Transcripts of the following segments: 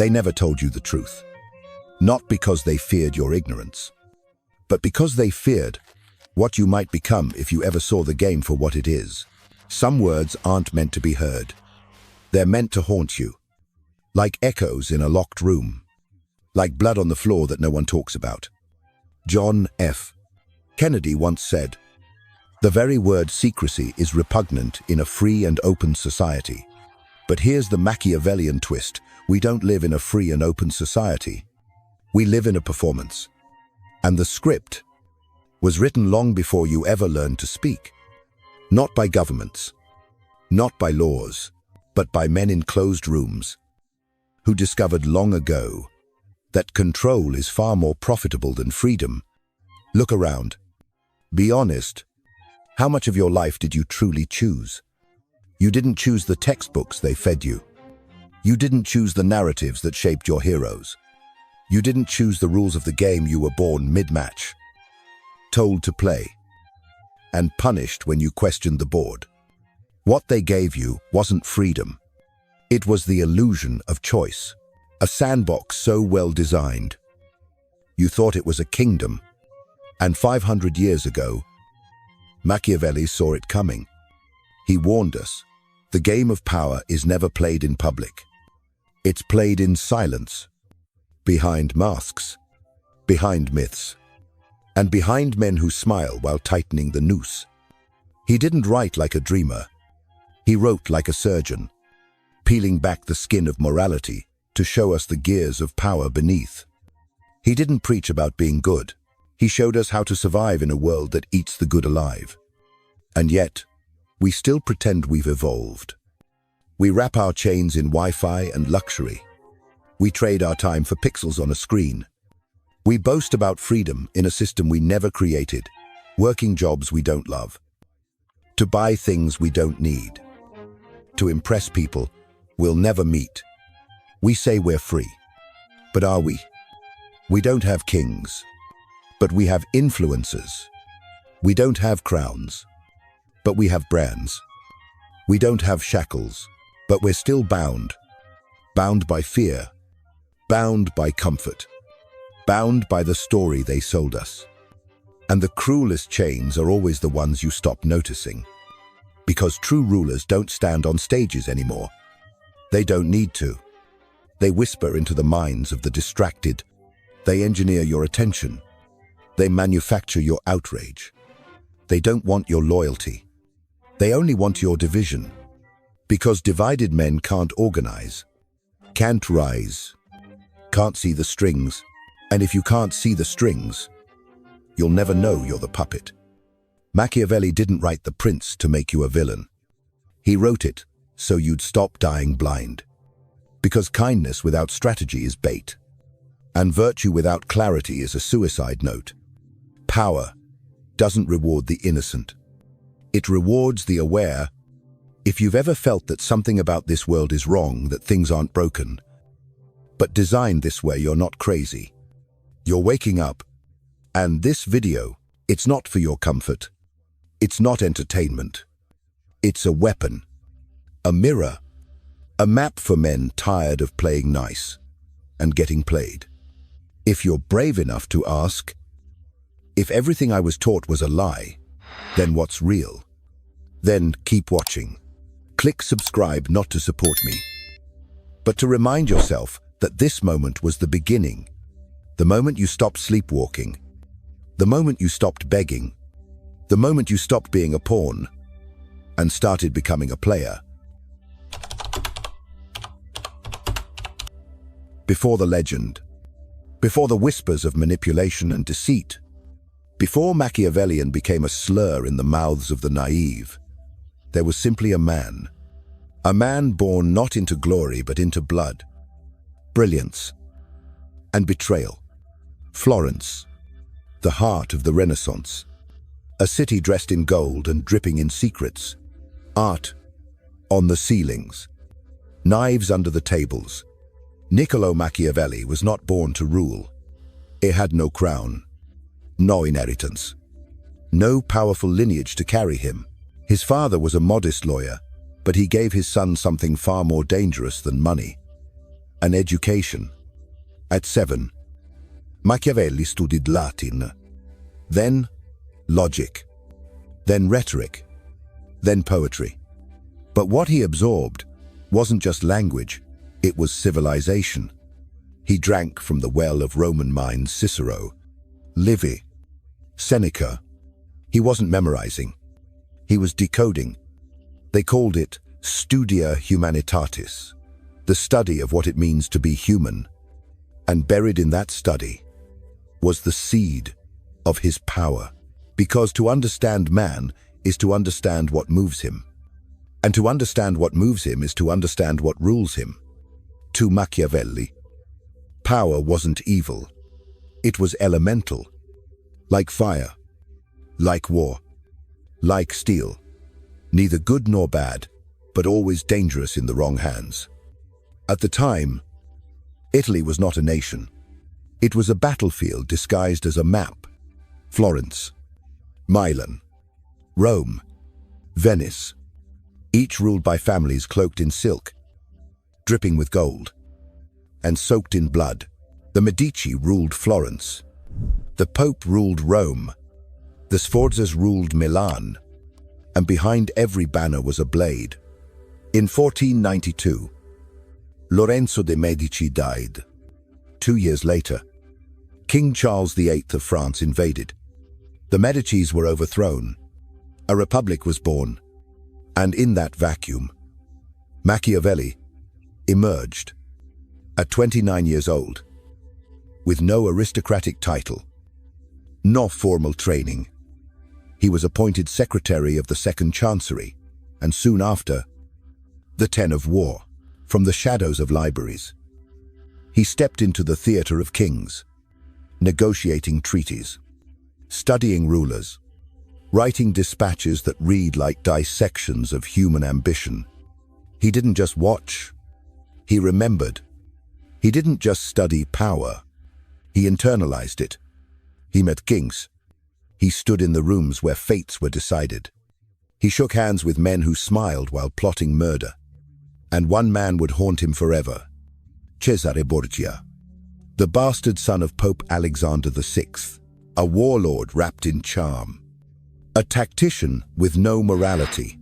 They never told you the truth. Not because they feared your ignorance, but because they feared what you might become if you ever saw the game for what it is. Some words aren't meant to be heard. They're meant to haunt you, like echoes in a locked room, like blood on the floor that no one talks about. John F. Kennedy once said, "The very word secrecy is repugnant in a free and open society." But here's the Machiavellian twist. We don't live in a free and open society. We live in a performance. And the script was written long before you ever learned to speak. Not by governments, not by laws, but by men in closed rooms who discovered long ago that control is far more profitable than freedom. Look around. Be honest. How much of your life did you truly choose? You didn't choose the textbooks they fed you. You didn't choose the narratives that shaped your heroes. You didn't choose the rules of the game you were born mid-match, told to play, and punished when you questioned the board. What they gave you wasn't freedom. It was the illusion of choice, a sandbox so well designed. You thought it was a kingdom, and 500 years ago, Machiavelli saw it coming. He warned us, the game of power is never played in public. It's played in silence, behind masks, behind myths, and behind men who smile while tightening the noose. He didn't write like a dreamer. He wrote like a surgeon, peeling back the skin of morality to show us the gears of power beneath. He didn't preach about being good. He showed us how to survive in a world that eats the good alive. And yet, we still pretend we've evolved. We wrap our chains in Wi-Fi and luxury. We trade our time for pixels on a screen. We boast about freedom in a system we never created, working jobs we don't love, to buy things we don't need, to impress people we'll never meet. We say we're free, but are we? We don't have kings, but we have influencers. We don't have crowns, but we have brands. We don't have shackles, but we're still bound. Bound by fear, bound by comfort, bound by the story they sold us. And the cruelest chains are always the ones you stop noticing. Because true rulers don't stand on stages anymore. They don't need to. They whisper into the minds of the distracted. They engineer your attention. They manufacture your outrage. They don't want your loyalty. They only want your division. Because divided men can't organize, can't rise, can't see the strings. And if you can't see the strings, you'll never know you're the puppet. Machiavelli didn't write The Prince to make you a villain. He wrote it so you'd stop dying blind. Because kindness without strategy is bait, and virtue without clarity is a suicide note. Power doesn't reward the innocent. It rewards the aware. If you've ever felt that something about this world is wrong, that things aren't broken, but designed this way, you're not crazy. You're waking up. And this video, it's not for your comfort. It's not entertainment. It's a weapon, a mirror, a map for men tired of playing nice and getting played. If you're brave enough to ask, if everything I was taught was a lie, then what's real? Then keep watching. Click subscribe not to support me, but to remind yourself that this moment was the beginning. The moment you stopped sleepwalking. The moment you stopped begging. The moment you stopped being a pawn and started becoming a player. Before the legend, before the whispers of manipulation and deceit, before Machiavellian became a slur in the mouths of the naive, there was simply a man born not into glory but into blood, brilliance, and betrayal. Florence, the heart of the Renaissance, a city dressed in gold and dripping in secrets, art on the ceilings, knives under the tables. Niccolo Machiavelli was not born to rule. He had no crown, no inheritance, no powerful lineage to carry him. His father was a modest lawyer, but he gave his son something far more dangerous than money: and education. At 7, Machiavelli studied Latin, then logic, then rhetoric, then poetry. But what he absorbed wasn't just language, it was civilization. He drank from the well of Roman minds Cicero, Livy, Seneca. He wasn't memorizing, he was decoding. They called it Studia Humanitatis, the study of what it means to be human. And buried in that study was the seed of his power. Because to understand man is to understand what moves him. And to understand what moves him is to understand what rules him. To Machiavelli, power wasn't evil. It was elemental, like fire, like war, like steel. Neither good nor bad, but always dangerous in the wrong hands. At the time, Italy was not a nation. It was a battlefield disguised as a map. Florence, Milan, Rome, Venice, each ruled by families cloaked in silk, dripping with gold, and soaked in blood. The Medici ruled Florence. The Pope ruled Rome. The Sforzas ruled Milan. And behind every banner was a blade. In 1492, Lorenzo de' Medici died. 2 years later, King Charles VIII of France invaded. The Medicis were overthrown. A republic was born. And in that vacuum, Machiavelli emerged at 29 years old, with no aristocratic title, no formal training. He was appointed Secretary of the Second Chancery, and soon after, the Ten of War. From the shadows of libraries, he stepped into the theater of kings, negotiating treaties, studying rulers, writing dispatches that read like dissections of human ambition. He didn't just watch, he remembered. He didn't just study power, he internalized it. He met kings. He stood in the rooms where fates were decided. He shook hands with men who smiled while plotting murder. And one man would haunt him forever, Cesare Borgia, the bastard son of Pope Alexander VI, a warlord wrapped in charm, a tactician with no morality,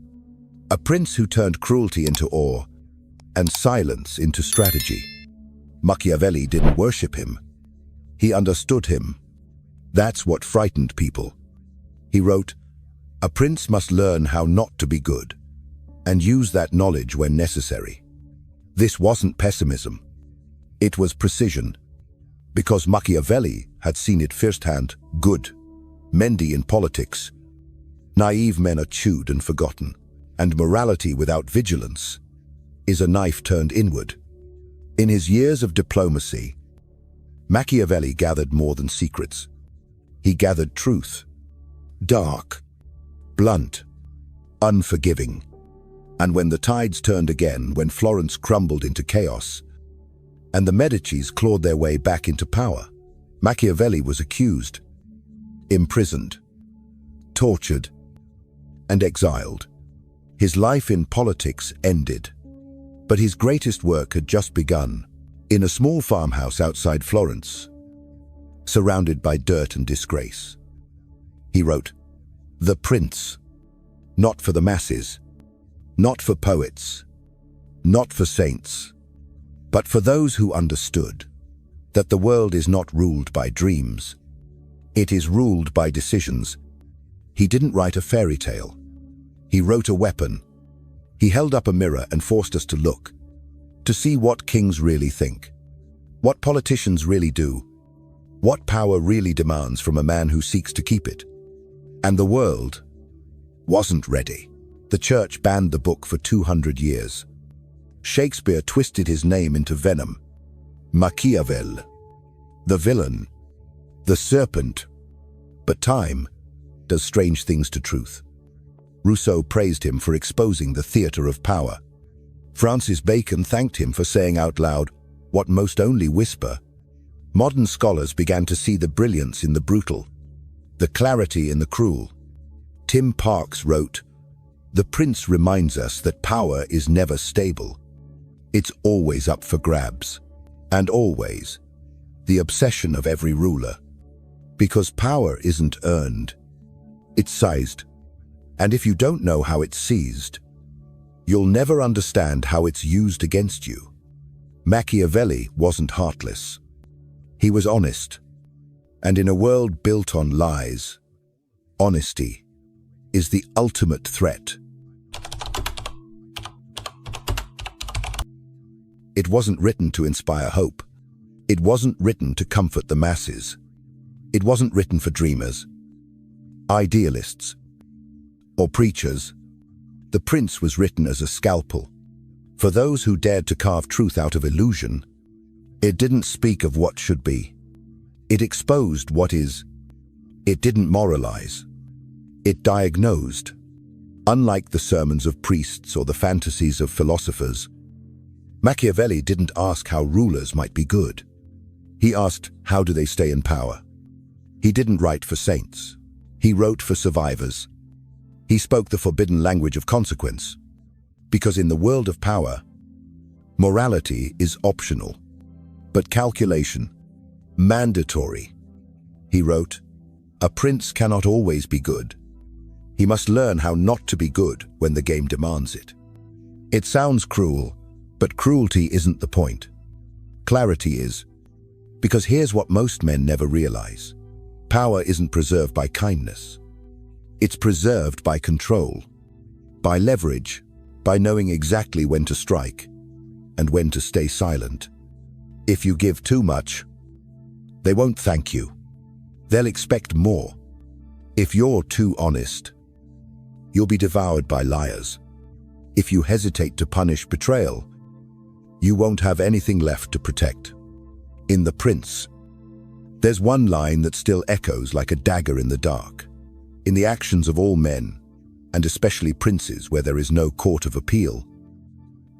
a prince who turned cruelty into awe and silence into strategy. Machiavelli didn't worship him. He understood him. That's what frightened people. He wrote, "A prince must learn how not to be good, and use that knowledge when necessary." This wasn't pessimism. It was precision, because Machiavelli had seen it firsthand. Good, Mendy in politics. Naive men are chewed and forgotten, and morality without vigilance is a knife turned inward. In his years of diplomacy, Machiavelli gathered more than secrets. He gathered truth, dark, blunt, unforgiving. And when the tides turned again, when Florence crumbled into chaos, and the Medicis clawed their way back into power, Machiavelli was accused, imprisoned, tortured, and exiled. His life in politics ended, but his greatest work had just begun. In a small farmhouse outside Florence, surrounded by dirt and disgrace, he wrote, "The Prince, not for the masses, not for poets, not for saints, but for those who understood that the world is not ruled by dreams, it is ruled by decisions." He didn't write a fairy tale. He wrote a weapon. He held up a mirror and forced us to look, to see what kings really think, what politicians really do, what power really demands from a man who seeks to keep it. And the world wasn't ready. The church banned the book for 200 years. Shakespeare twisted his name into venom. Machiavel, the villain, the serpent. But time does strange things to truth. Rousseau praised him for exposing the theater of power. Francis Bacon thanked him for saying out loud what most only whisper. Modern scholars began to see the brilliance in the brutal, the clarity in the cruel. Tim Parks wrote, "The Prince reminds us that power is never stable. It's always up for grabs." And always, the obsession of every ruler. Because power isn't earned, it's seized. And if you don't know how it's seized, you'll never understand how it's used against you. Machiavelli wasn't heartless. He was honest. And in a world built on lies, honesty is the ultimate threat. It wasn't written to inspire hope. It wasn't written to comfort the masses. It wasn't written for dreamers, idealists, or preachers. The Prince was written as a scalpel. For those who dared to carve truth out of illusion, it didn't speak of what should be. It exposed what is. It didn't moralize. It diagnosed. Unlike the sermons of priests or the fantasies of philosophers, Machiavelli didn't ask how rulers might be good. He asked, how do they stay in power? He didn't write for saints. He wrote for survivors. He spoke the forbidden language of consequence. Because in the world of power, morality is optional, but calculation, mandatory. He wrote, a prince cannot always be good. He must learn how not to be good when the game demands it. It sounds cruel, but cruelty isn't the point. Clarity is. Because here's what most men never realize. Power isn't preserved by kindness. It's preserved by control, by leverage, by knowing exactly when to strike and when to stay silent. If you give too much, they won't thank you. They'll expect more. If you're too honest, you'll be devoured by liars. If you hesitate to punish betrayal, you won't have anything left to protect. In The Prince, there's one line that still echoes like a dagger in the dark. In the actions of all men, and especially princes where there is no court of appeal,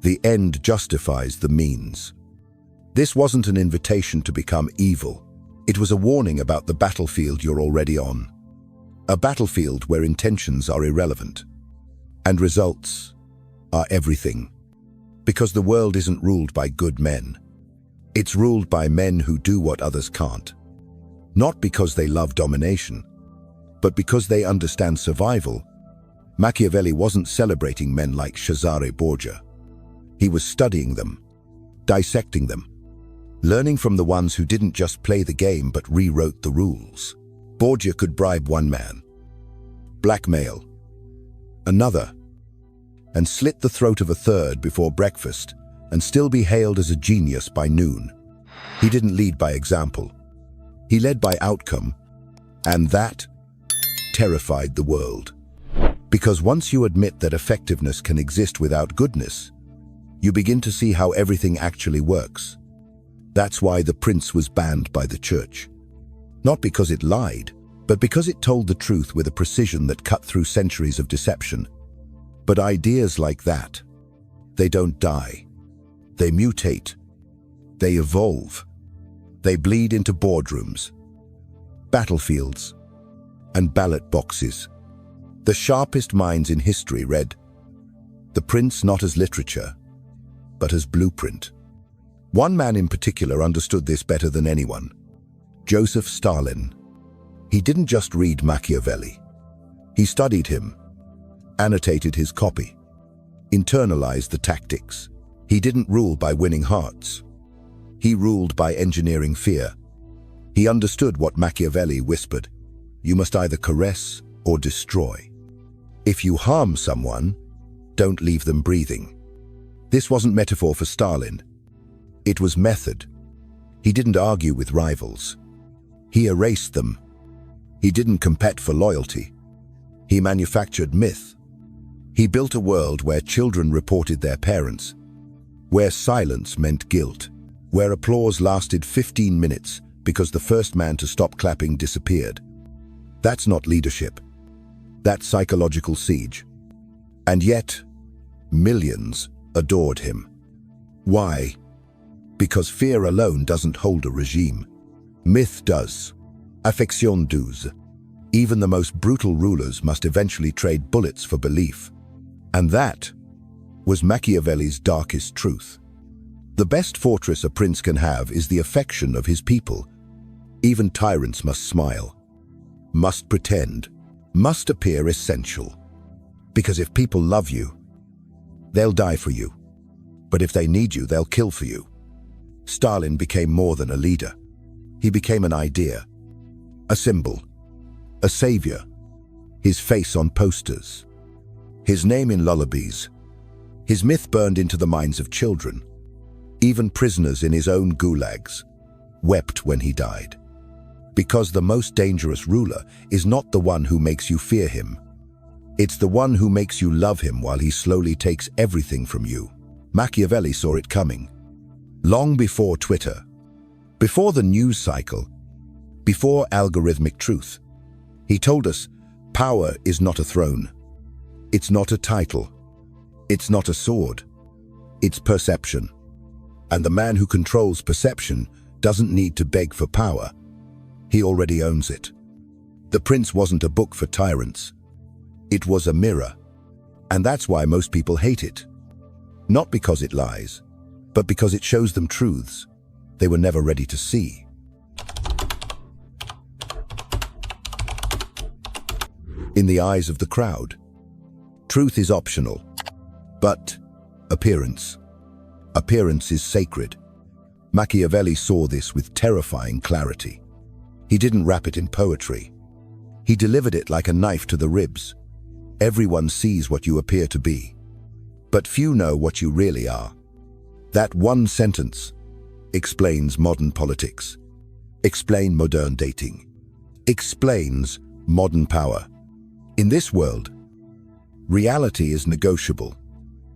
the end justifies the means. This wasn't an invitation to become evil. It was a warning about the battlefield you're already on. A battlefield where intentions are irrelevant and results are everything. Because the world isn't ruled by good men. It's ruled by men who do what others can't. Not because they love domination, but because they understand survival. Machiavelli wasn't celebrating men like Cesare Borgia. He was studying them, dissecting them, learning from the ones who didn't just play the game but rewrote the rules. Borgia could bribe one man, blackmail another, and slit the throat of a third before breakfast and still be hailed as a genius by noon. He didn't lead by example. He led by outcome, and that terrified the world. Because once you admit that effectiveness can exist without goodness, you begin to see how everything actually works. That's why The Prince was banned by the church. Not because it lied, but because it told the truth with a precision that cut through centuries of deception. But ideas like that, they don't die. They mutate. They evolve. They bleed into boardrooms, battlefields, and ballot boxes. The sharpest minds in history read The Prince not as literature, but as blueprint. One man in particular understood this better than anyone, Joseph Stalin. He didn't just read Machiavelli. He studied him, annotated his copy, internalized the tactics. He didn't rule by winning hearts. He ruled by engineering fear. He understood what Machiavelli whispered: you must either caress or destroy. If you harm someone, don't leave them breathing. This wasn't metaphor for Stalin. It was method. He didn't argue with rivals. He erased them. He didn't compete for loyalty. He manufactured myth. He built a world where children reported their parents, where silence meant guilt, where applause lasted 15 minutes because the first man to stop clapping disappeared. That's not leadership. That's psychological siege. And yet, millions adored him. Why? Because fear alone doesn't hold a regime. Myth does. Affection does. Even the most brutal rulers must eventually trade bullets for belief. And that was Machiavelli's darkest truth. The best fortress a prince can have is the affection of his people. Even tyrants must smile, must pretend, must appear essential. Because if people love you, they'll die for you. But if they need you, they'll kill for you. Stalin became more than a leader. He became an idea, a symbol, a savior. His face on posters, his name in lullabies, his myth burned into the minds of children. Even prisoners in his own gulags wept when he died. Because the most dangerous ruler is not the one who makes you fear him. It's the one who makes you love him while he slowly takes everything from you. Machiavelli saw it coming. Long before Twitter, before the news cycle, before algorithmic truth, he told us power is not a throne. It's not a title. It's not a sword. It's perception. And the man who controls perception doesn't need to beg for power. He already owns it. The Prince wasn't a book for tyrants. It was a mirror. And that's why most people hate it. Not because it lies, but because it shows them truths they were never ready to see. In the eyes of the crowd, truth is optional, but appearance is sacred. Machiavelli saw this with terrifying clarity. He didn't wrap it in poetry. He delivered it like a knife to the ribs. Everyone sees what you appear to be, but few know what you really are. That one sentence explains modern politics, explains modern dating, explains modern power. In this world, reality is negotiable,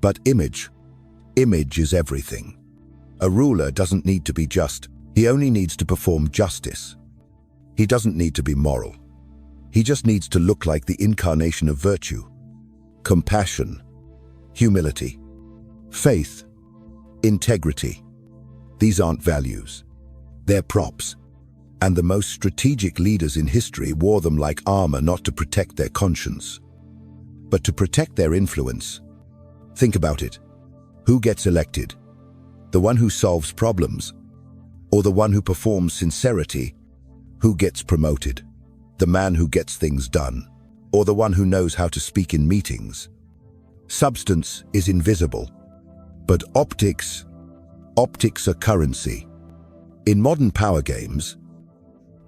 but image is everything. A ruler doesn't need to be just, he only needs to perform justice. He doesn't need to be moral. He just needs to look like the incarnation of virtue. Compassion, humility, faith, integrity. These aren't values. They're props. And the most strategic leaders in history wore them like armor, not to protect their conscience, but to protect their influence. Think about it. Who gets elected? The one who solves problems, or the one who performs sincerity? Who gets promoted? The man who gets things done, or the one who knows how to speak in meetings? Substance is invisible, but optics are currency. In modern power games,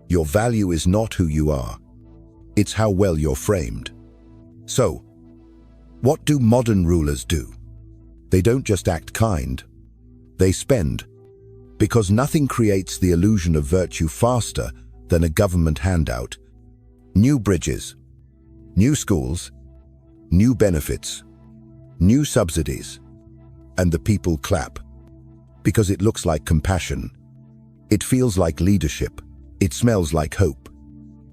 your value is not who you are. It's how well you're framed. So, what do modern rulers do? They don't just act kind. They spend. Because nothing creates the illusion of virtue faster than a government handout. New bridges, new schools, new benefits, new subsidies. And the people clap. Because it looks like compassion. It feels like leadership. It smells like hope.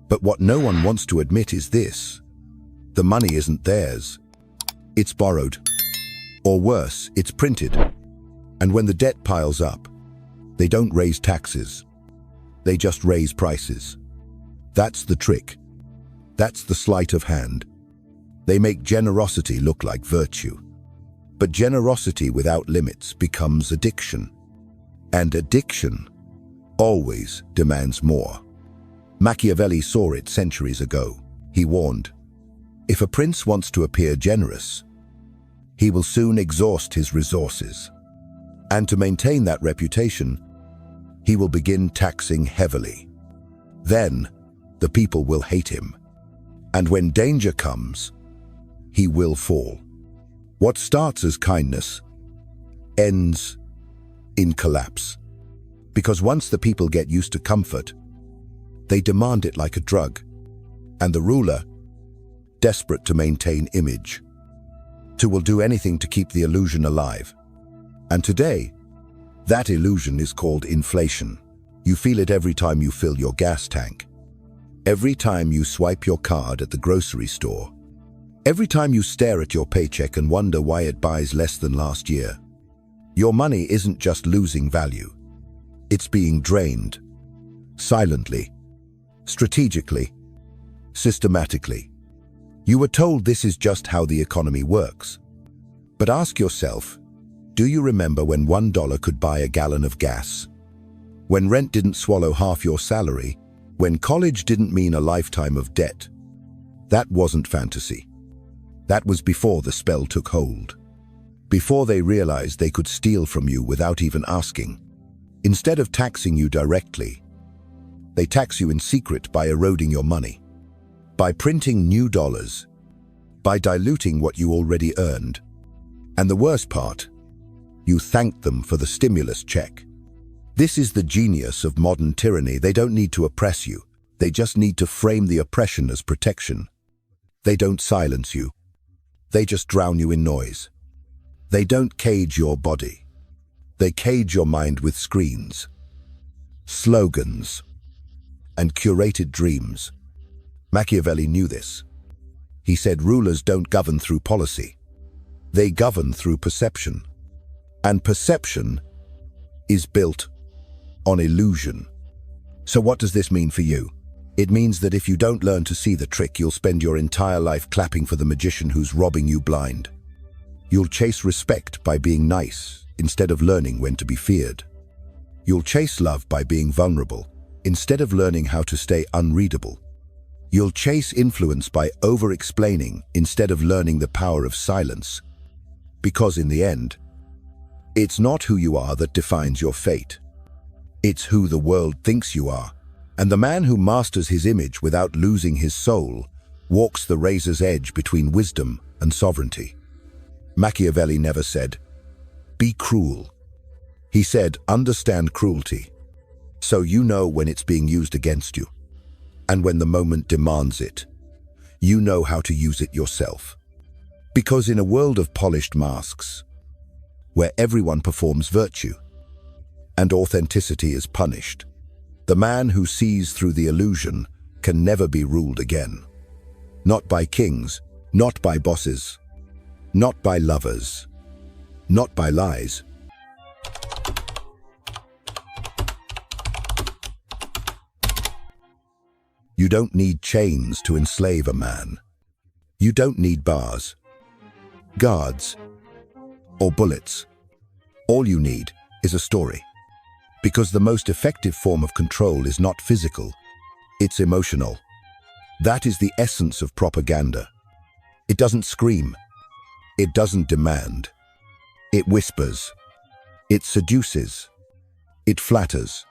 But what no one wants to admit is this: the money isn't theirs. It's borrowed. Or worse, it's printed. And when the debt piles up, they don't raise taxes. They just raise prices. That's the trick. That's the sleight of hand. They make generosity look like virtue. But generosity without limits becomes addiction. And addiction always demands more. Machiavelli saw it centuries ago. He warned, if a prince wants to appear generous, he will soon exhaust his resources. And to maintain that reputation, he will begin taxing heavily. Then, the people will hate him. And when danger comes, he will fall. What starts as kindness ends in collapse. Because once the people get used to comfort, they demand it like a drug. And the ruler, desperate to maintain image, will do anything to keep the illusion alive. And today, that illusion is called inflation. You feel it every time you fill your gas tank, every time you swipe your card at the grocery store, every time you stare at your paycheck and wonder why it buys less than last year. Your money isn't just losing value. It's being drained. Silently, strategically, systematically. You were told this is just how the economy works. But ask yourself, Do you remember when $1 could buy a gallon of gas? When rent didn't swallow half your salary? When college didn't mean a lifetime of debt? That wasn't fantasy. That was before the spell took hold. Before they realized they could steal from you without even asking. Instead of taxing you directly, they tax you in secret by eroding your money, by printing new dollars, by diluting what you already earned. And the worst part, you thank them for the stimulus check. This is the genius of modern tyranny. They don't need to oppress you. They just need to frame the oppression as protection. They don't silence you. They just drown you in noise. They don't cage your body. They cage your mind with screens, slogans, and curated dreams. Machiavelli knew this. He said rulers don't govern through policy. They govern through perception. And perception is built on illusion. So what does this mean for you? It means that if you don't learn to see the trick, you'll spend your entire life clapping for the magician who's robbing you blind. You'll chase respect by being nice instead of learning when to be feared. You'll chase love by being vulnerable instead of learning how to stay unreadable. You'll chase influence by over-explaining instead of learning the power of silence. Because in the end, it's not who you are that defines your fate. It's who the world thinks you are. And the man who masters his image without losing his soul walks the razor's edge between wisdom and sovereignty. Machiavelli never said, "Be cruel." He said, "Understand cruelty, so you know when it's being used against you. And when the moment demands it, you know how to use it yourself." Because in a world of polished masks, where everyone performs virtue, and authenticity is punished, the man who sees through the illusion can never be ruled again. Not by kings, not by bosses, not by lovers, not by lies. You don't need chains to enslave a man. You don't need bars, guards, or bullets. All you need is a story. Because the most effective form of control is not physical, it's emotional. That is the essence of propaganda. It doesn't scream. It doesn't demand. It whispers. It seduces. It flatters.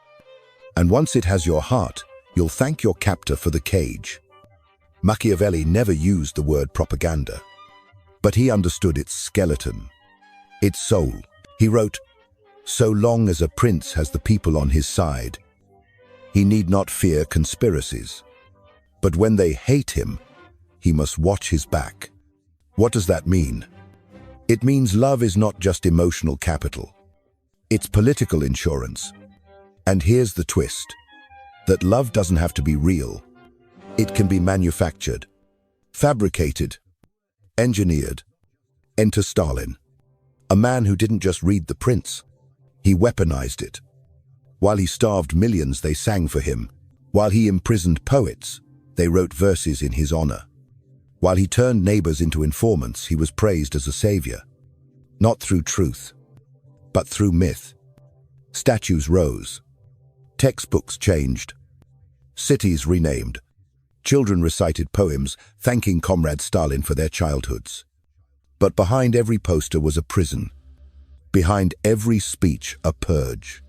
And once it has your heart, you'll thank your captor for the cage. Machiavelli never used the word propaganda, but he understood its skeleton, its soul. He wrote, "So long as a prince has the people on his side, he need not fear conspiracies. But when they hate him, he must watch his back." What does that mean? It means love is not just emotional capital. It's political insurance. And here's the twist, that love doesn't have to be real. It can be manufactured, fabricated, engineered. Enter Stalin, a man who didn't just read The Prince. He weaponized it. While he starved millions, they sang for him. While he imprisoned poets, they wrote verses in his honor. While he turned neighbors into informants, he was praised as a savior. Not through truth, but through myth. Statues rose. Textbooks changed. Cities renamed. Children recited poems thanking Comrade Stalin for their childhoods. But behind every poster was a prison. Behind every speech, a purge.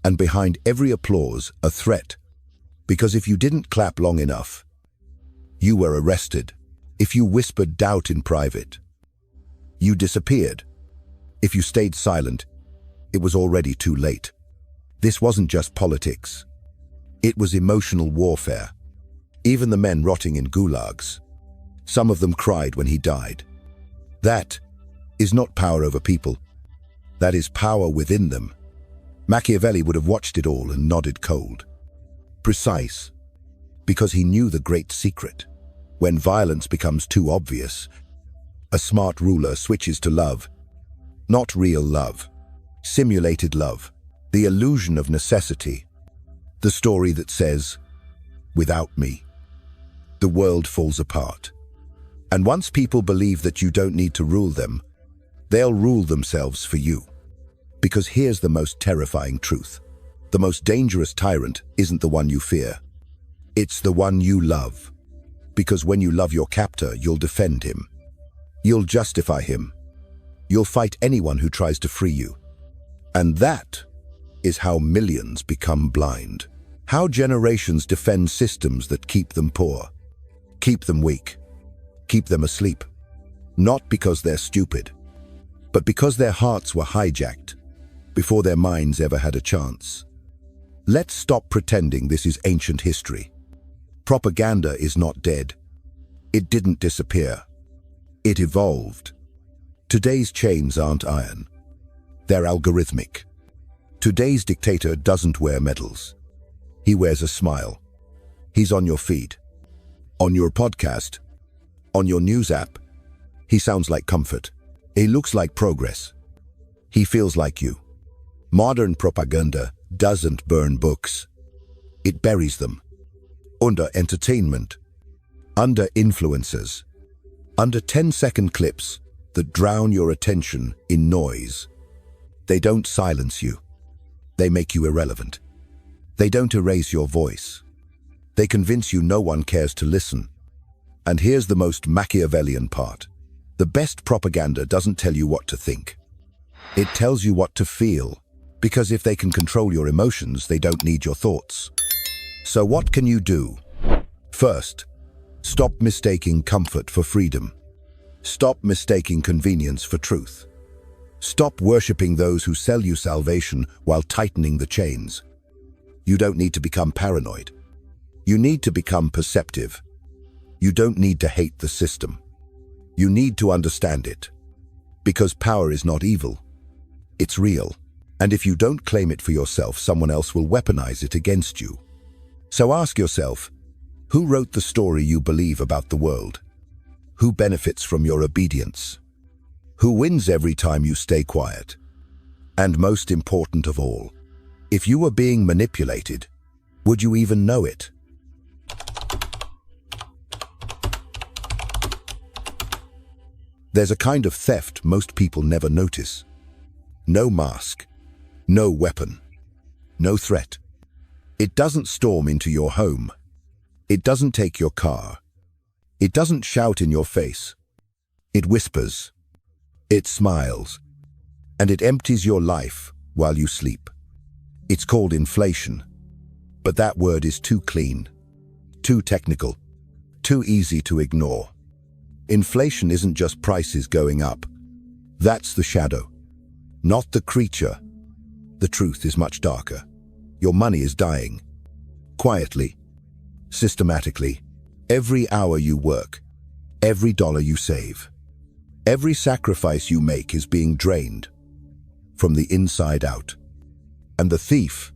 And behind every applause, a threat. Because if you didn't clap long enough, you were arrested. If you whispered doubt in private, you disappeared. If you stayed silent, it was already too late. This wasn't just politics. It was emotional warfare. Even the men rotting in gulags, some of them cried when he died. That is not power over people. That is power within them. Machiavelli would have watched it all and nodded cold. Precise, because he knew the great secret. When violence becomes too obvious, a smart ruler switches to love. Not real love, simulated love, the illusion of necessity. The story that says, "Without me, the world falls apart." And once people believe that you don't need to rule them, They'll rule themselves for you. Because here's the most terrifying truth. The most dangerous tyrant isn't the one you fear. It's the one you love. Because when you love your captor, you'll defend him. You'll justify him. You'll fight anyone who tries to free you. And that is how millions become blind. How generations defend systems that keep them poor, keep them weak, keep them asleep. Not because they're stupid, but because their hearts were hijacked before their minds ever had a chance. Let's stop pretending this is ancient history. Propaganda is not dead. It didn't disappear. It evolved. Today's chains aren't iron. They're algorithmic. Today's dictator doesn't wear medals. He wears a smile. He's on your feed, on your podcast, on your news app. He sounds like comfort. He looks like progress. He feels like you. Modern propaganda doesn't burn books. It buries them. Under entertainment, under influencers, under 10-second clips that drown your attention in noise. They don't silence you. They make you irrelevant. They don't erase your voice. They convince you no one cares to listen. And here's the most Machiavellian part. The best propaganda doesn't tell you what to think. It tells you what to feel. Because if they can control your emotions, they don't need your thoughts. So what can you do? First, stop mistaking comfort for freedom. Stop mistaking convenience for truth. Stop worshipping those who sell you salvation while tightening the chains. You don't need to become paranoid. You need to become perceptive. You don't need to hate the system. You need to understand it. Because power is not evil. It's real. And if you don't claim it for yourself, someone else will weaponize it against you. So ask yourself, who wrote the story you believe about the world? Who benefits from your obedience? Who wins every time you stay quiet? And most important of all, if you were being manipulated, would you even know it? There's a kind of theft most people never notice. No mask, no weapon, no threat. It doesn't storm into your home. It doesn't take your car. It doesn't shout in your face. It whispers. It smiles. And it empties your life while you sleep. It's called inflation. But that word is too clean, too technical, too easy to ignore. Inflation isn't just prices going up. That's the shadow, not the creature. The truth is much darker. Your money is dying. Quietly, systematically, every hour you work, every dollar you save, every sacrifice you make is being drained from the inside out. And the thief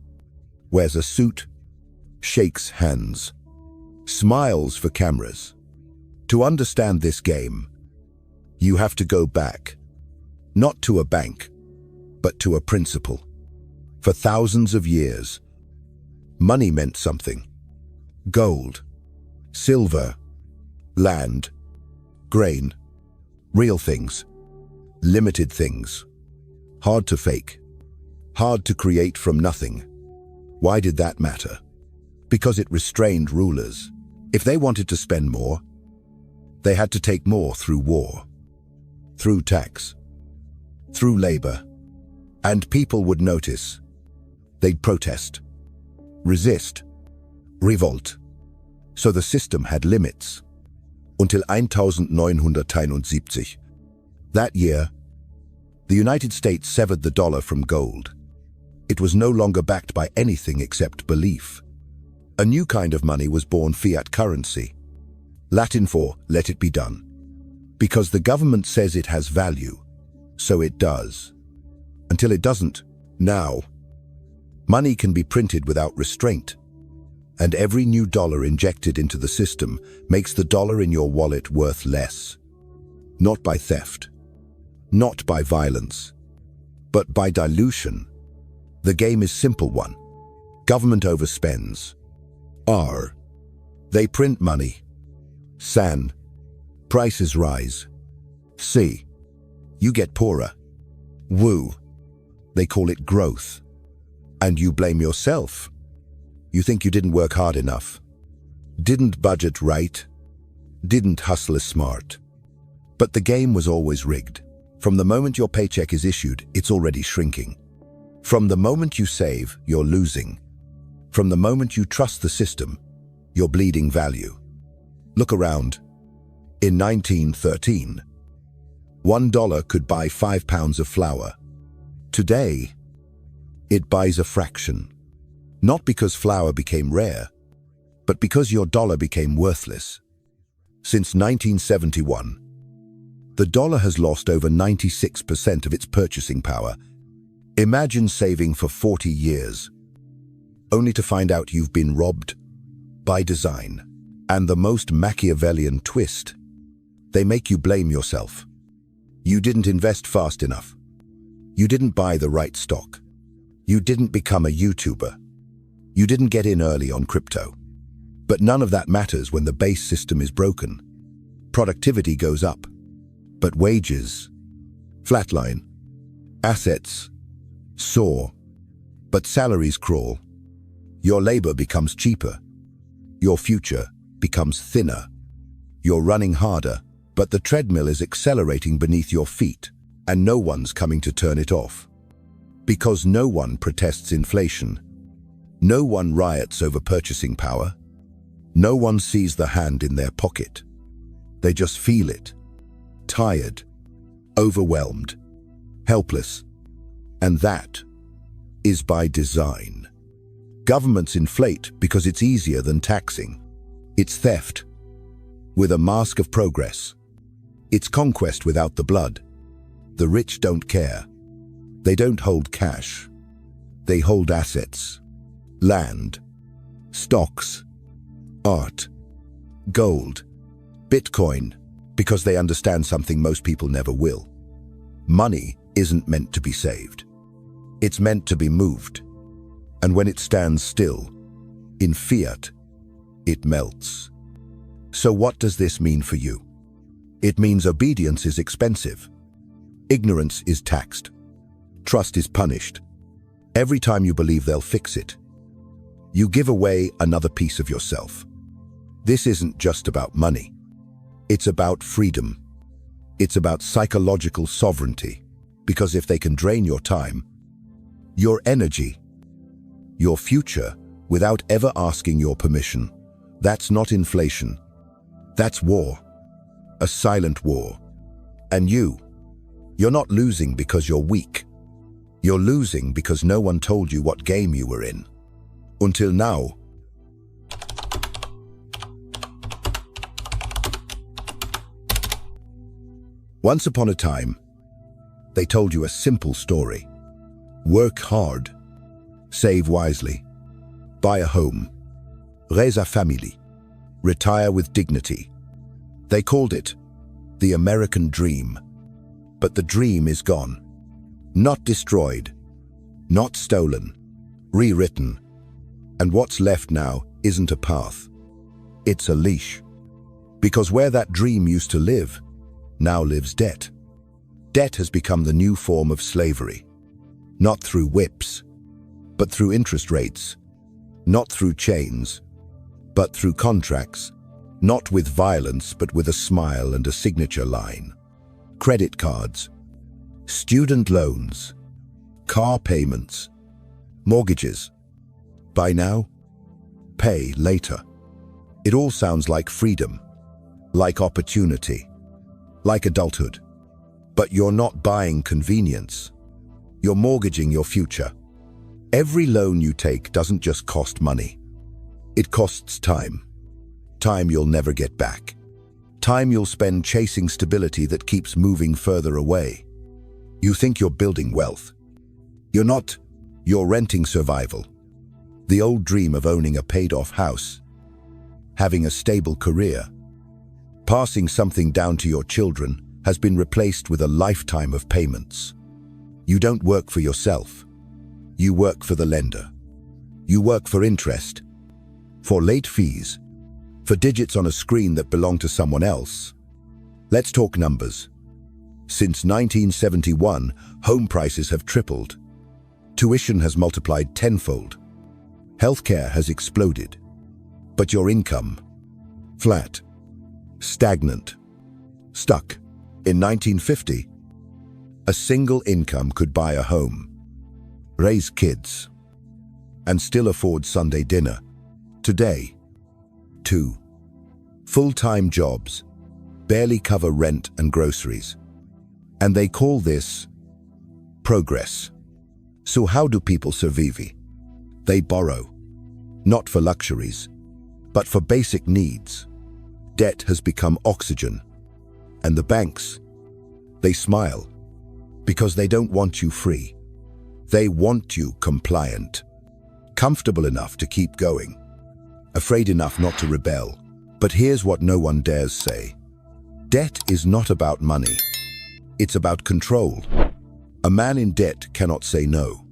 wears a suit, shakes hands, smiles for cameras. To understand this game, you have to go back, not to a bank, but to a principle. For thousands of years, money meant something. Gold, silver, land, grain, real things, limited things, hard to fake, hard to create from nothing. Why did that matter? Because it restrained rulers. If they wanted to spend more, they had to take more through war, through tax, through labor. And people would notice. They'd protest, resist, revolt. So the system had limits. Until 1971. That year, the United States severed the dollar from gold. It was no longer backed by anything except belief. A new kind of money was born, fiat currency. Latin for let it be done. Because the government says it has value, so it does. Until it doesn't, now. Money can be printed without restraint. And every new dollar injected into the system makes the dollar in your wallet worth less. Not by theft, not by violence, but by dilution. The game is simple one. Government overspends. R. They print money. San. Prices rise. C. You get poorer. Woo. They call it growth. And you blame yourself. You think you didn't work hard enough, didn't budget right, didn't hustle as smart. But the game was always rigged. From the moment your paycheck is issued, it's already shrinking. From the moment you save, you're losing. From the moment you trust the system, you're bleeding value. Look around. In 1913, $1 could buy 5 pounds of flour. Today, it buys a fraction. Not because flour became rare, but because your dollar became worthless. Since 1971, the dollar has lost over 96% of its purchasing power. Imagine saving for 40 years, only to find out you've been robbed by design. And the most Machiavellian twist, they make you blame yourself. You didn't invest fast enough. You didn't buy the right stock. You didn't become a YouTuber. You didn't get in early on crypto. But none of that matters when the base system is broken. Productivity goes up, but wages flatline. Assets soar, but salaries crawl. Your labor becomes cheaper. Your future becomes thinner. You're running harder, but the treadmill is accelerating beneath your feet, and no one's coming to turn it off. Because no one protests inflation. No one riots over purchasing power. No one sees the hand in their pocket. They just feel it. Tired, overwhelmed, helpless. And that is by design. Governments inflate because it's easier than taxing. It's theft with a mask of progress. It's conquest without the blood. The rich don't care. They don't hold cash. They hold assets. Land, stocks, art, gold, Bitcoin, because they understand something most people never will. Money isn't meant to be saved. It's meant to be moved. And when it stands still, in fiat, it melts. So what does this mean for you? It means obedience is expensive. Ignorance is taxed. Trust is punished. Every time you believe they'll fix it, you give away another piece of yourself. This isn't just about money. It's about freedom. It's about psychological sovereignty. Because if they can drain your time, your energy, your future, without ever asking your permission, that's not inflation. That's war. A silent war. And you're not losing because you're weak. You're losing because no one told you what game you were in. Until now. Once upon a time, they told you a simple story. Work hard, save wisely, buy a home, raise a family, retire with dignity. They called it the American dream. But the dream is gone. Not destroyed, not stolen, rewritten. And what's left now isn't a path. It's a leash. Because where that dream used to live, now lives debt. Debt has become the new form of slavery. Not through whips, but through interest rates. Not through chains, but through contracts. Not with violence, but with a smile and a signature line. Credit cards, student loans, car payments, mortgages. Buy now, pay later. It all sounds like freedom, like opportunity, like adulthood. But you're not buying convenience. You're mortgaging your future. Every loan you take doesn't just cost money. It costs time. Time you'll never get back. Time you'll spend chasing stability that keeps moving further away. You think you're building wealth. You're not. You're renting survival. The old dream of owning a paid-off house, having a stable career, passing something down to your children has been replaced with a lifetime of payments. You don't work for yourself. You work for the lender. You work for interest, for late fees, for digits on a screen that belong to someone else. Let's talk numbers. Since 1971, home prices have tripled. Tuition has multiplied tenfold. Healthcare has exploded. But your income? Flat. Stagnant. Stuck. In 1950, a single income could buy a home, raise kids, and still afford Sunday dinner. Today, 2 full-time jobs barely cover rent and groceries. And they call this progress. So how do people survive? They borrow, not for luxuries, but for basic needs. Debt has become oxygen. And the banks, they smile because they don't want you free. They want you compliant, comfortable enough to keep going, afraid enough not to rebel. But here's what no one dares say. Debt is not about money. It's about control. A man in debt cannot say no.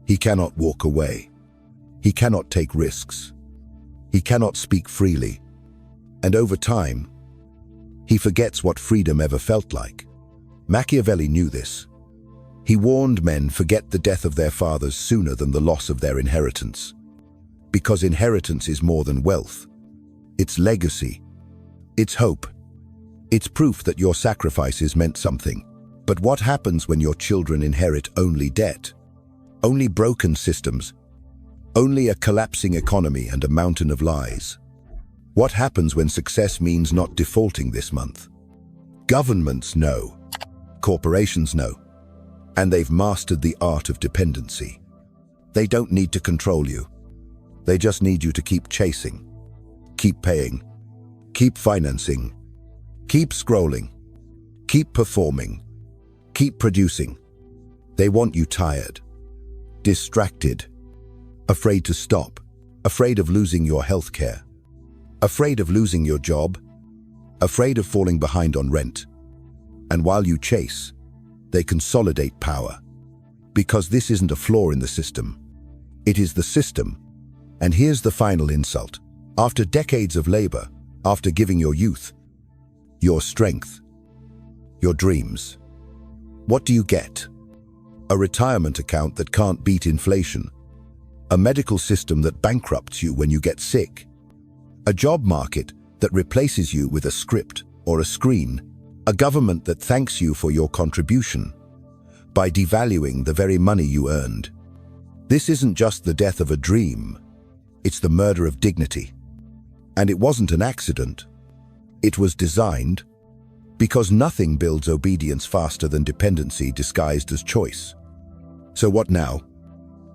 He cannot walk away. He cannot take risks. He cannot speak freely. And over time, he forgets what freedom ever felt like. Machiavelli knew this. He warned men forget the death of their fathers sooner than the loss of their inheritance. Because inheritance is more than wealth. It's legacy. It's hope. It's proof that your sacrifices meant something. But what happens when your children inherit only debt? Only broken systems? Only a collapsing economy and a mountain of lies? What happens when success means not defaulting this month? Governments know. Corporations know. And they've mastered the art of dependency. They don't need to control you. They just need you to keep chasing, keep paying, keep financing, keep scrolling, keep performing, keep producing. They want you tired, distracted, afraid to stop, afraid of losing your health care, afraid of losing your job, afraid of falling behind on rent. And while you chase, they consolidate power. Because this isn't a flaw in the system. It is the system. And here's the final insult. After decades of labor, after giving your youth, your strength, your dreams, what do you get? A retirement account that can't beat inflation. A medical system that bankrupts you when you get sick. A job market that replaces you with a script or a screen. A government that thanks you for your contribution by devaluing the very money you earned. This isn't just the death of a dream. It's the murder of dignity. And it wasn't an accident. It was designed because nothing builds obedience faster than dependency disguised as choice. So what now?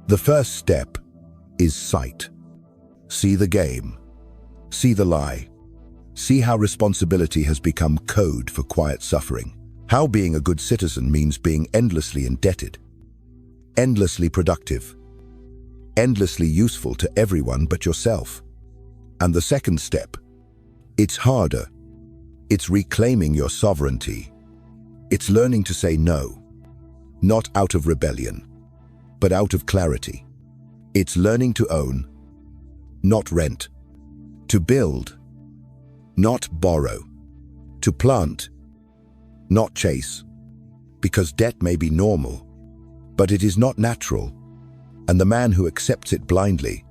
The first step is sight. See the game. See the lie. See how responsibility has become code for quiet suffering. How being a good citizen means being endlessly indebted, endlessly productive, endlessly useful to everyone but yourself. And the second step, it's harder. It's reclaiming your sovereignty. It's learning to say no, not out of rebellion, but out of clarity. It's learning to own, not rent, to build, not borrow, to plant, not chase. Because debt may be normal, but it is not natural. And the man who accepts it blindly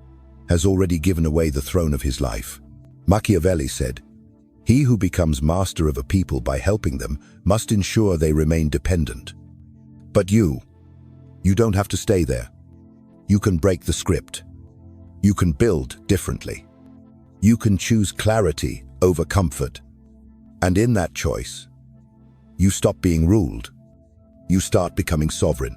has already given away the throne of his life. Machiavelli said, "He who becomes master of a people by helping them must ensure they remain dependent." But you don't have to stay there. You can break the script. You can build differently. You can choose clarity over comfort. And in that choice, you stop being ruled. You start becoming sovereign.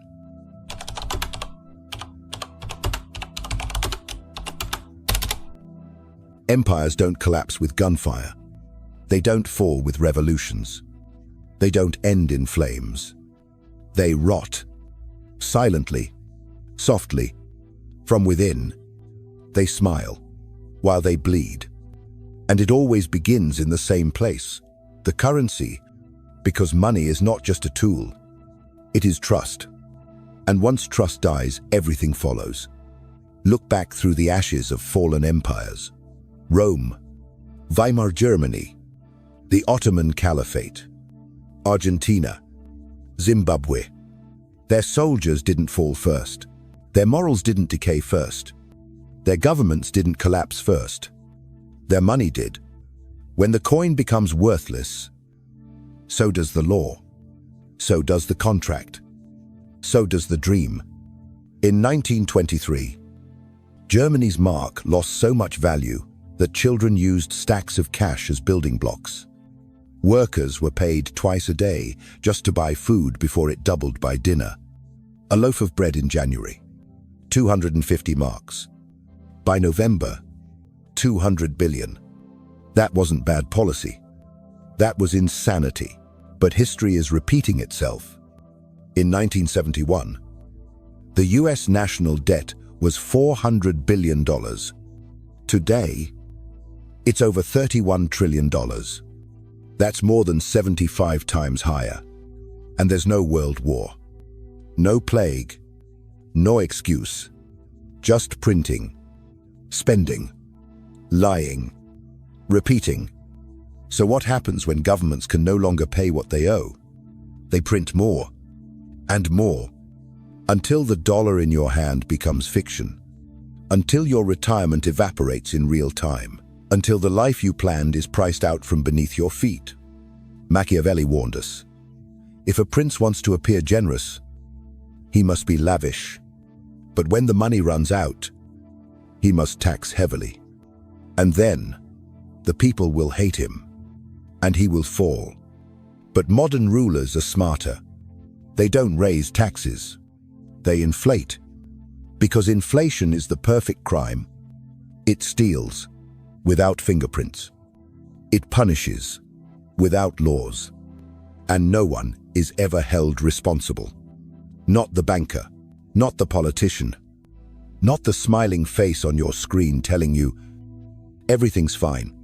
Empires don't collapse with gunfire. They don't fall with revolutions. They don't end in flames. They rot. Silently, softly, from within. They smile, while they bleed. And it always begins in the same place, the currency, because money is not just a tool. It is trust. And once trust dies, everything follows. Look back through the ashes of fallen empires. Rome, Weimar Germany, the Ottoman Caliphate, Argentina, Zimbabwe. Their soldiers didn't fall first. Their morals didn't decay first. Their governments didn't collapse first. Their money did. When the coin becomes worthless, so does the law. So does the contract. So does the dream. In 1923, Germany's mark lost so much value that children used stacks of cash as building blocks. Workers were paid twice a day just to buy food before it doubled by dinner. A loaf of bread in January, 250 marks. By November, 200 billion. That wasn't bad policy. That was insanity. But history is repeating itself. In 1971, the US national debt was $400 billion. Today, it's over $31 trillion. That's more than 75 times higher. And there's no world war. No plague. No excuse. Just printing. Spending. Lying. Repeating. So what happens when governments can no longer pay what they owe? They print more. And more. Until the dollar in your hand becomes fiction. Until your retirement evaporates in real time. Until the life you planned is priced out from beneath your feet. Machiavelli warned us. If a prince wants to appear generous, he must be lavish. But when the money runs out, he must tax heavily. And then, the people will hate him, and he will fall. But modern rulers are smarter. They don't raise taxes. They inflate. Because inflation is the perfect crime. It steals, without fingerprints. It punishes, without laws. And no one is ever held responsible. Not the banker, not the politician, not the smiling face on your screen telling you, everything's fine.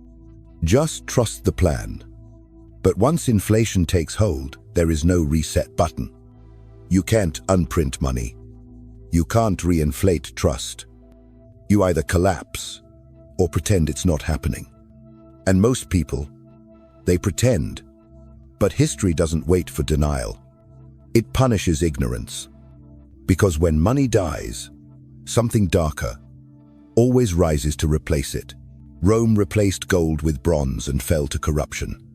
Just trust the plan. But once inflation takes hold, there is no reset button. You can't unprint money. You can't reinflate trust. You either collapse or pretend it's not happening. And most people, they pretend. But history doesn't wait for denial. It punishes ignorance. Because when money dies, something darker always rises to replace it. Rome replaced gold with bronze and fell to corruption.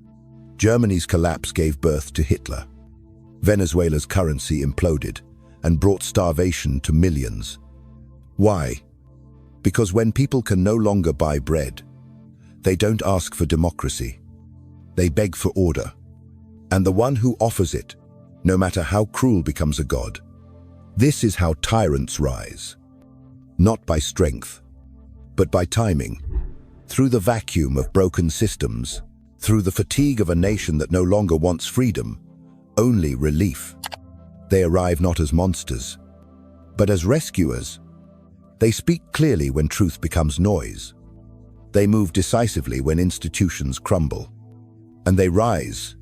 Germany's collapse gave birth to Hitler. Venezuela's currency imploded and brought starvation to millions. Why? Because when people can no longer buy bread, they don't ask for democracy. They beg for order. And the one who offers it, no matter how cruel, becomes a god. This is how tyrants rise. Not by strength, but by timing. Through the vacuum of broken systems, through the fatigue of a nation that no longer wants freedom, only relief. They arrive not as monsters, but as rescuers. They speak clearly when truth becomes noise. They move decisively when institutions crumble. And they rise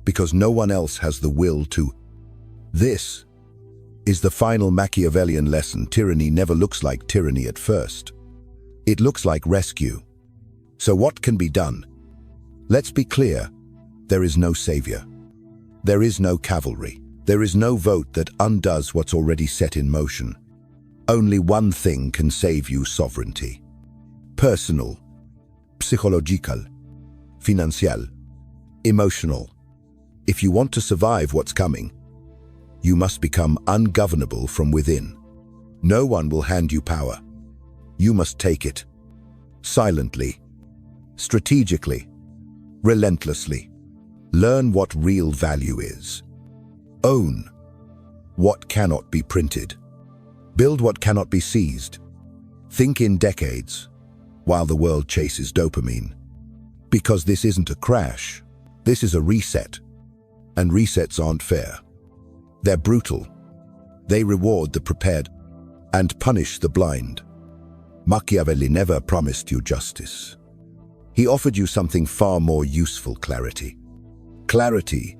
because no one else has the will to. This is the final Machiavellian lesson. Tyranny never looks like tyranny at first. It looks like rescue. So what can be done? Let's be clear. There is no savior. There is no cavalry. There is no vote that undoes what's already set in motion. Only one thing can save you: sovereignty. Personal, psychological, financial, emotional. If you want to survive what's coming, you must become ungovernable from within. No one will hand you power. You must take it. Silently, strategically, relentlessly. Learn what real value is. Own what cannot be printed. Build what cannot be seized. Think in decades while the world chases dopamine. Because this isn't a crash, this is a reset. And resets aren't fair. They're brutal. They reward the prepared and punish the blind. Machiavelli never promised you justice. He offered you something far more useful: clarity. Clarity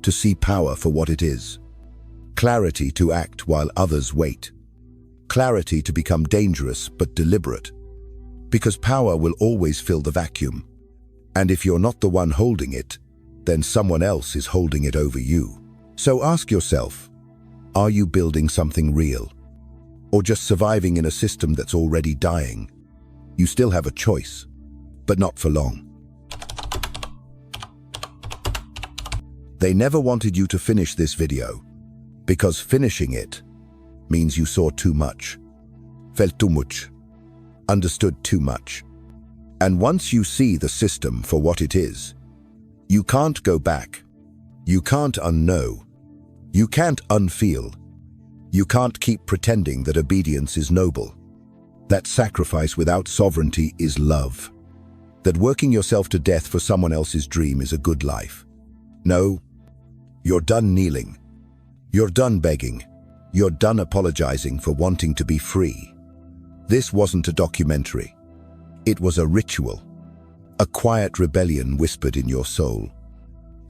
to see power for what it is. Clarity to act while others wait. Clarity to become dangerous but deliberate. Because power will always fill the vacuum. And if you're not the one holding it, then someone else is holding it over you. So ask yourself, are you building something real? Or just surviving in a system that's already dying? You still have a choice, but not for long. They never wanted you to finish this video, because finishing it means you saw too much, felt too much, understood too much. And once you see the system for what it is, you can't go back. You can't unknow. You can't unfeel. You can't keep pretending that obedience is noble, that sacrifice without sovereignty is love, that working yourself to death for someone else's dream is a good life. No, you're done kneeling. You're done begging. You're done apologizing for wanting to be free. This wasn't a documentary. It was a ritual, a quiet rebellion whispered in your soul.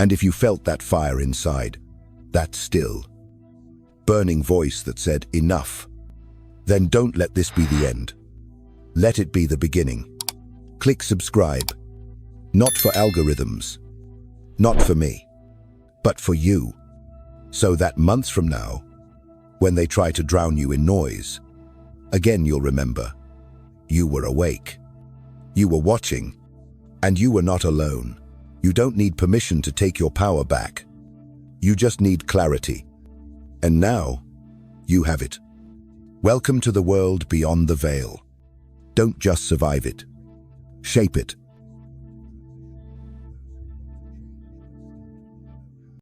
And if you felt that fire inside, that still, burning voice that said, enough, then don't let this be the end. Let it be the beginning. Click subscribe. Not for algorithms, not for me, but for you. So that months from now, when they try to drown you in noise, again you'll remember, you were awake. You were watching, and you were not alone. You don't need permission to take your power back. You just need clarity. And now, you have it. Welcome to the world beyond the veil. Don't just survive it. Shape it.